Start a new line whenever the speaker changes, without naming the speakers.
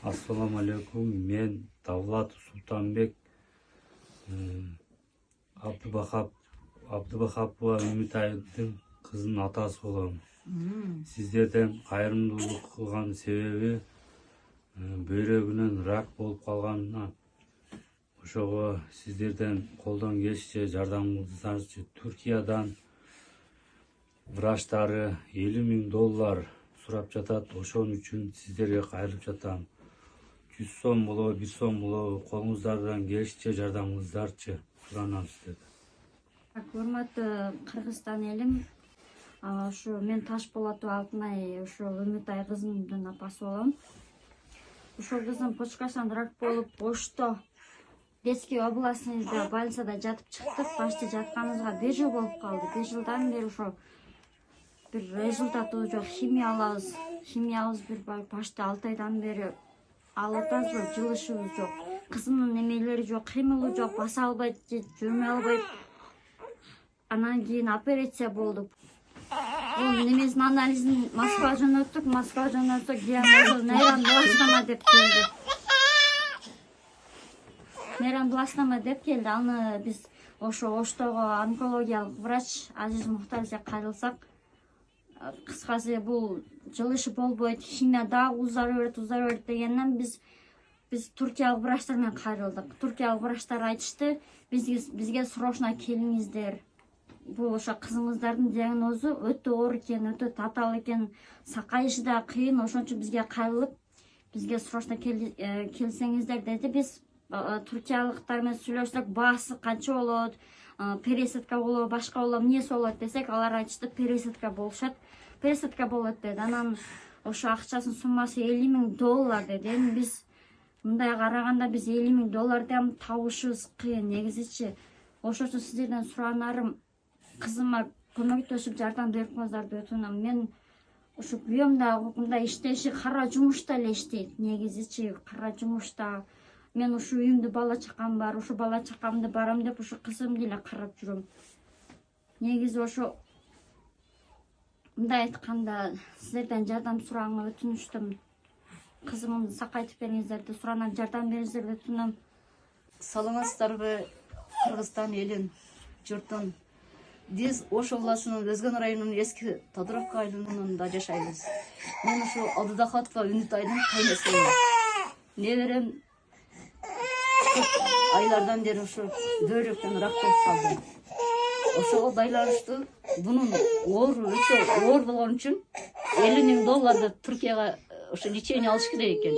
Ассаламу алейкум. Мен Давлат Султанбек Абдыбахапова Үмүтайдын кызынын атасы болом. Сиздерден кайрымдуулук кылган себеби бөйрөгүнөн рак болуп калганына, ошого сиздерден колдон келишинче жардамыңыздарчы. Түркиядан врачтары $50.000 сурап жатат. Ошон үчүн сиздерге кайрылып жатам. 100 сом болобу, 1 сом болобу, колуңуздардан келишинче жардамыңыздарчы суранам сиздерден.
Урматтуу Кыргызстан элим, ушу мен Ташболотова Алтынай, ушу Үмүтай кызымдын апасы болом. Ушул кызым почкадан рак болуп, Ошто Детский областныйда больницада жатып чыктык. Башты жатканыбызга 5 жыл болуп калды. 5 жылдан бери ошо бир результаты жок. Химия алабыз. Химиябыз бир башты 6 айдан бери алып атабыз, жылышыбыз жок. Кызымдын немелери жок, кыймылы жок, баса албайт, жүрмөй албайт. Анан кийин операция болду. Бул немесин анализин Москва жөнөттүк. Москва жөнөтсөк диагнозу нейробластома деп келди. Нейробластома деп келди. Аны биз ошо Оштого онкологиялык врач Азиз Мухтаровичке кайрылсак, кыскасы бул жылышы болбойт, химия дагы узара берет дегенден биз туркиялык врачтар менен кайрылдык. Туркиялык врачтар айтышты, бизге срочно келиңиздер. Бул ошо кызыңыздардын диагнозу өтө оор экен, өтө татаал экен, сакайышы да кыйын, ошон үчүн бизге кайрылып, бизге срочно келсеңиздер деди. Биз туркиялыктар менен сүйлөштүк, баасы канча болот, пересадка болобу, башка болобу, эмнеси болот десек, алар айтышты, пересадка болушат. Пересадка болот деди. Анан ошо акчасынын суммасы $50.000 деди. Эми биз мындай караганда биз $50.000 да табышыбыз кыйын негизичи. Ошон үчүн сиздерден суранарым, кызыма көмөктөшүп жардам берип коюңуздар деп өтүнөм. Мен ушу күйөөм да мындай иштеши, кара жумушта эле иштейт. Негизичи кара жумушта. Мен ушу үйүмдө бала чакам бар, ушу бала чакамды барам деп ушу кызымды эле карап жүрөм. Негизи ошо мындай айтканда сиздерден жардам сурооңо өтүнүштүм. Кызымды сакайтып бериңиздер деп суранам, жардам бериңиздер деп өтүнөм.
Саламатсыздарбы Кыргызстан элин, журтун. Биз Ош областынын Өзгөн районунун эски Тодоровка айылында жашайбыз. Мен ушу Абдыбахапова Үмүтайдын кайнесимин. Неберем айлардан бери ушу бөйрөктөн рак болуп калды. Ошого байланыштуу бунун өтө оор болгон үчүн $50.000 Туркияга ошо лечение алыш керек экен.